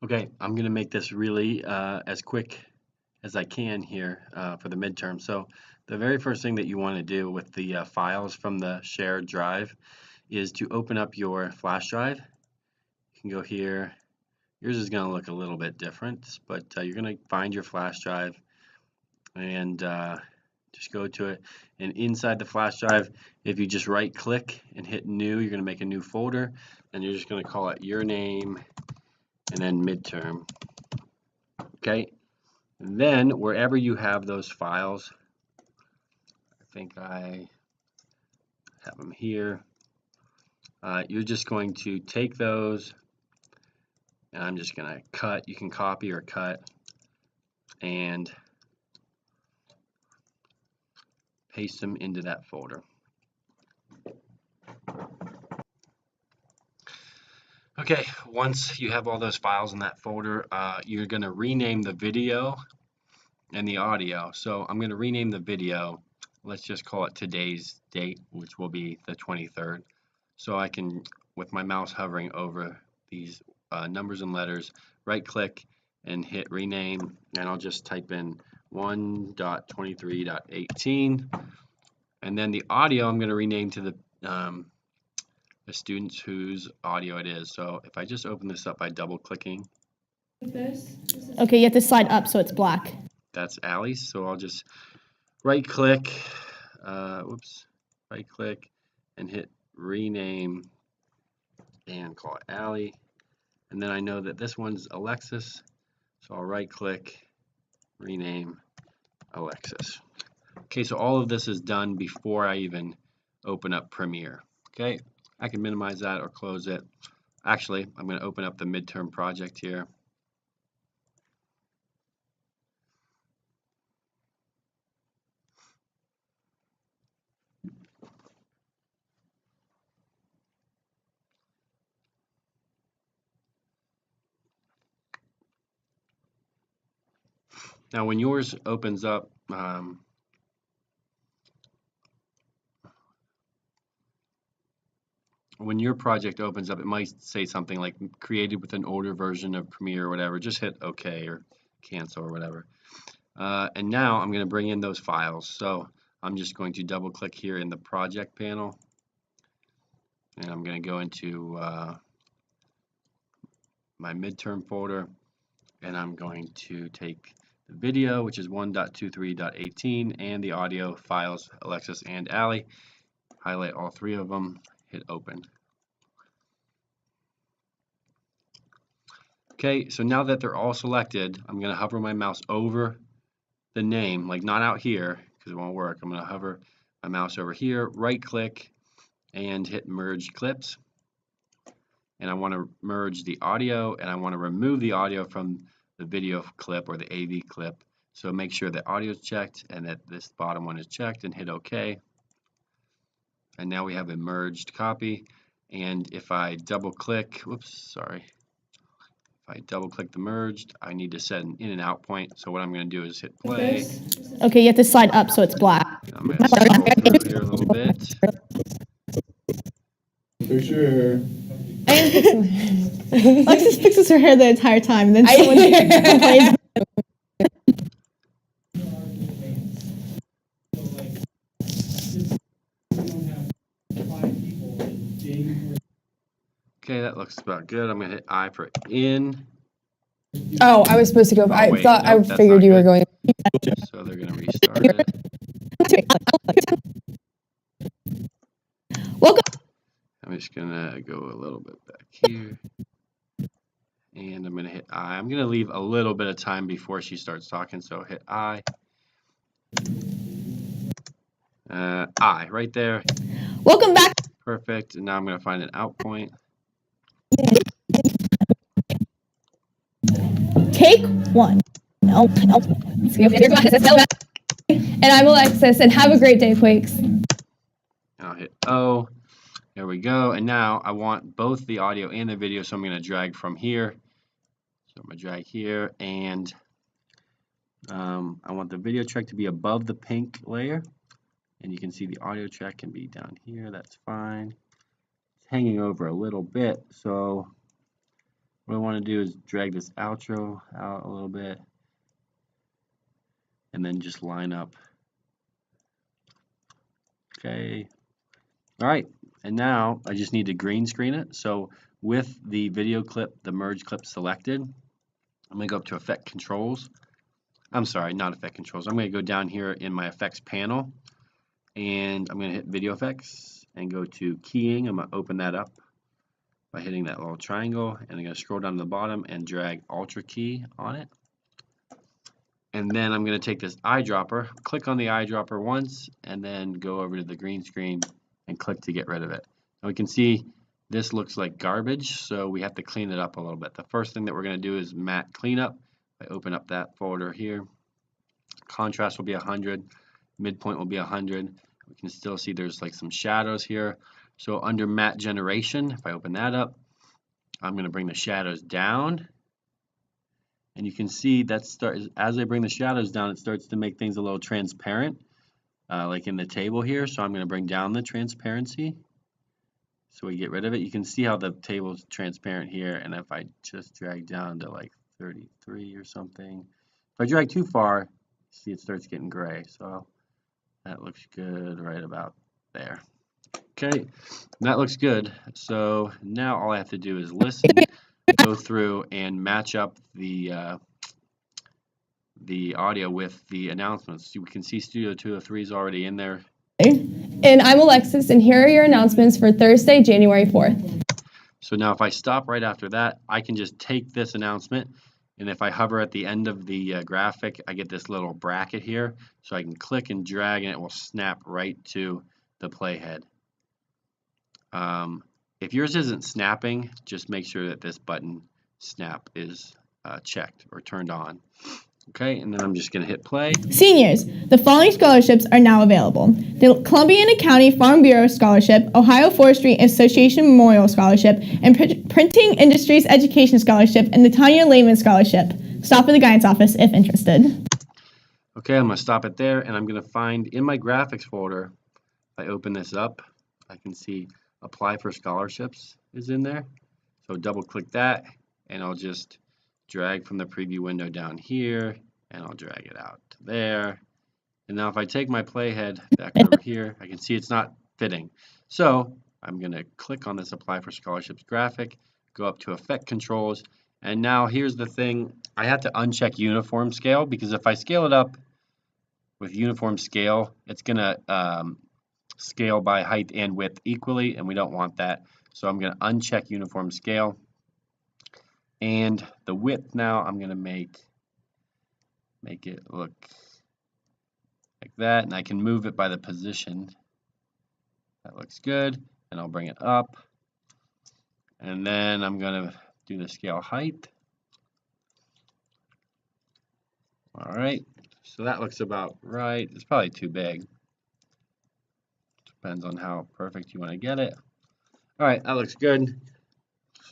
Okay, I'm going to make this really as quick as I can here for the midterm. So the very first thing that you want to do with the files from the shared drive is to open up your flash drive. You can go here. Yours is going to look a little bit different, but you're going to find your flash drive and just go to it. And inside the flash drive, if you just right click and hit new, you're going to make a new folder, and you're just going to call it your name and then midterm. Okay, and then wherever you have those files, I think I have them here, you're just going to take those, and I'm just going to cut. You can copy or cut and paste them into that folder. Okay, once you have all those files in that folder, you're going to rename the video and the audio. So I'm going to rename the video. Let's just call it today's date, which will be the 23rd. So I can, with my mouse hovering over these numbers and letters, right click and hit rename, and I'll just type in 1.23.18, and then the audio I'm going to rename to the students whose audio it is. So if I just open this up by double clicking, Okay, you have to slide up so it's black. that's Allie's. So I'll just right click, right click and hit rename and call it Allie. And then I know that this one's Alexis, so I'll right click, rename Alexis. Okay, so all of this is done before I even open up Premiere. Okay, I can minimize that or close it. Actually, I'm going to open up the midterm project here. Now, when yours opens up, when your project opens up, it might say something like created with an older version of Premiere or whatever. Just hit OK or cancel or whatever. And now I'm going to bring in those files. So I'm just going to double click here in the project panel, and I'm going to go into my midterm folder, and I'm going to take the video, which is 1.23.18, and the audio files, Alexis and Allie, highlight all three of them, hit open. Okay, so now that they're all selected, I'm going to hover my mouse over the name, like not out here because it won't work. I'm going to hover my mouse over here, right click, and hit merge clips. And I want to merge the audio, and I want to remove the audio from the video clip or the AV clip. So make sure that audio is checked and that this bottom one is checked, and hit OK. And now we have a merged copy. And if I double click, if I double click the merged, I need to set an in and out point. So what I'm going to do is hit play. Okay, you have to slide up so it's black. I'm going to scroll through here a little bit. Fix your hair. Alexis fixes her hair the entire time, and then someone complains. Okay, that looks about good. I'm going to hit I for in. Oh, I was supposed to go. I wait, thought nope, I that's figured not you were good. going. So they're going to restart it. Welcome. I'm just going to go a little bit back here. And I'm going to hit I. I'm going to leave a little bit of time before she starts talking, so hit I. I, right there. Welcome back. Perfect. And now I'm going to find an out point. Take one. No. And I'm Alexis, and have a great day, Quakes. I'll hit O. There we go. And now I want both the audio and the video, so I'm going to drag from here. So I'm going to drag here, and I want the video track to be above the pink layer. And you can see the audio track can be down here. That's fine. It's hanging over a little bit, so What I want to do is drag this outro out a little bit and then just line up. Okay. All right. And now I just need to green screen it. So with the video clip, the merge clip selected, I'm going to go up to Effect Controls. I'm sorry, not Effect Controls. I'm going to go down here in my Effects panel, and I'm going to hit Video Effects and go to Keying. I'm going to open that up by hitting that little triangle, and I'm going to scroll down to the bottom and drag Ultra Key on it. And then I'm going to take this eyedropper, click on the eyedropper once, and then go over to the green screen and click to get rid of it. Now we can see this looks like garbage, so we have to clean it up a little bit. The first thing that we're going to do is matte cleanup. I open up that folder here. Contrast will be 100, midpoint will be 100. We can still see there's like some shadows here. So under matte generation, if I open that up, I'm going to bring the shadows down. And you can see that as I bring the shadows down, it starts to make things a little transparent, like in the table here. So I'm going to bring down the transparency. So we get rid of it. You can see how the table is transparent here. And if I just drag down to like 33 or something, if I drag too far, see it starts getting gray. So that looks good right about there. Okay, that looks good. So now all I have to do is listen, go through and match up the audio with the announcements. You can see Studio 203 is already in there. And I'm Alexis, and here are your announcements for Thursday, January 4th. So now if I stop right after that, I can just take this announcement, and if I hover at the end of the graphic, I get this little bracket here. So I can click and drag, and it will snap right to the playhead. If yours isn't snapping, just make sure that this button snap is checked or turned on. Okay, and then I'm just going to hit play. Seniors, the following scholarships are now available. The Columbiana County Farm Bureau Scholarship, Ohio Forestry Association Memorial Scholarship, and Printing Industries Education Scholarship, and the Tanya Lehman Scholarship. Stop at the guidance office if interested. Okay, I'm going to stop it there, and I'm going to find in my graphics folder, if I open this up, I can see Apply for Scholarships is in there. So double click that, and I'll just drag from the preview window down here, and I'll drag it out to there. And now if I take my playhead back over here, I can see it's not fitting. So I'm going to click on this Apply for Scholarships graphic, go up to Effect Controls, and now here's the thing. I have to uncheck Uniform Scale, because if I scale it up with Uniform Scale, it's going to scale by height and width equally, and we don't want that. So I'm going to uncheck Uniform Scale. And the width now, I'm going to make it look like that, and I can move it by the position. That looks good, and I'll bring it up. And then I'm going to do the scale height. All right, so that looks about right. It's probably too big. Depends on how perfect you want to get it. All right, that looks good.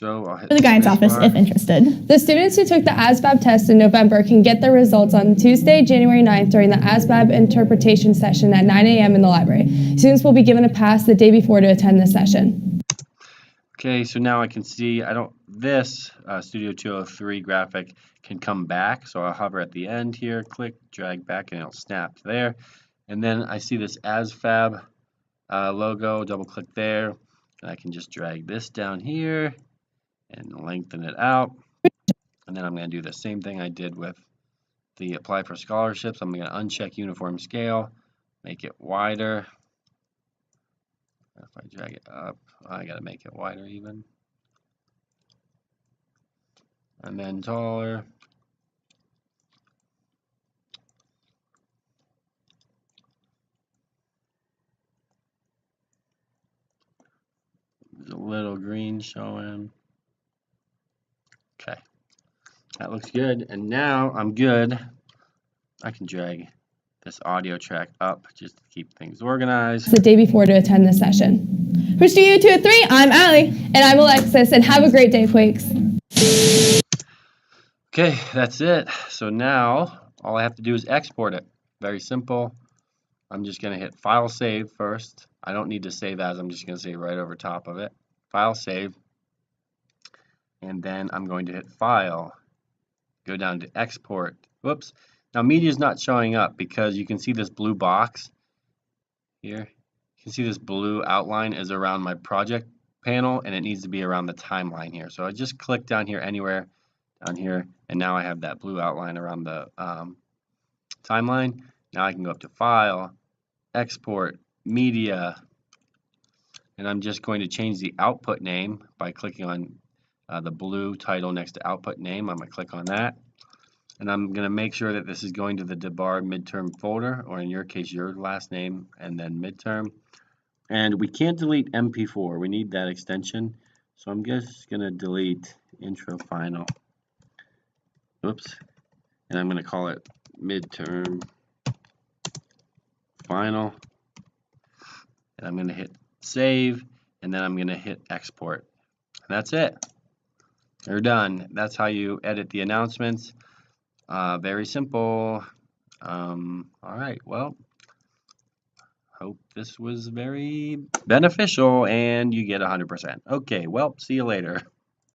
So I'll hit The guidance office if interested. The students who took the ASVAB test in November can get their results on Tuesday, January 9th during the ASVAB interpretation session at 9 a.m. in the library. Students will be given a pass the day before to attend this session. Okay, so now I can see this Studio 203 graphic can come back. So I'll hover at the end here, click, drag back, and it'll snap there. And then I see this ASVAB logo, double click there, and I can just drag this down here and lengthen it out. And then I'm going to do the same thing I did with the Apply for Scholarships. I'm going to uncheck Uniform Scale, make it wider. If I drag it up, I got to make it wider even. And then taller. There's a little green showing. Okay, that looks good. And now I'm good. I can drag this audio track up just to keep things organized. The day before to attend this session. For Studio 203, I'm Allie. And I'm Alexis, and have a great day, Quakes. Okay, that's it. So now all I have to do is export it. Very simple. I'm just going to hit File Save first. I don't need to save as. I'm just going to save right over top of it. File Save. and then I'm going to hit File, go down to Export. Whoops. Now media is not showing up because you can see this blue box here. You can see this blue outline is around my project panel, and it needs to be around the timeline here. So I just click down here anywhere down here, and now I have that blue outline around the timeline. Now I can go up to File, Export, Media, and I'm just going to change the output name by clicking on the blue title next to output name. I'm going to click on that, and I'm going to make sure that this is going to the DeBar midterm folder, or in your case your last name and then midterm. And we can't delete MP4, we need that extension, so I'm just going to delete intro final. Oops. And I'm going to call it midterm final, and I'm going to hit save, and then I'm going to hit export. And that's it. You're done. That's how you edit the announcements. Very simple. All right, well, hope this was very beneficial and you get 100%. Okay, well, see you later.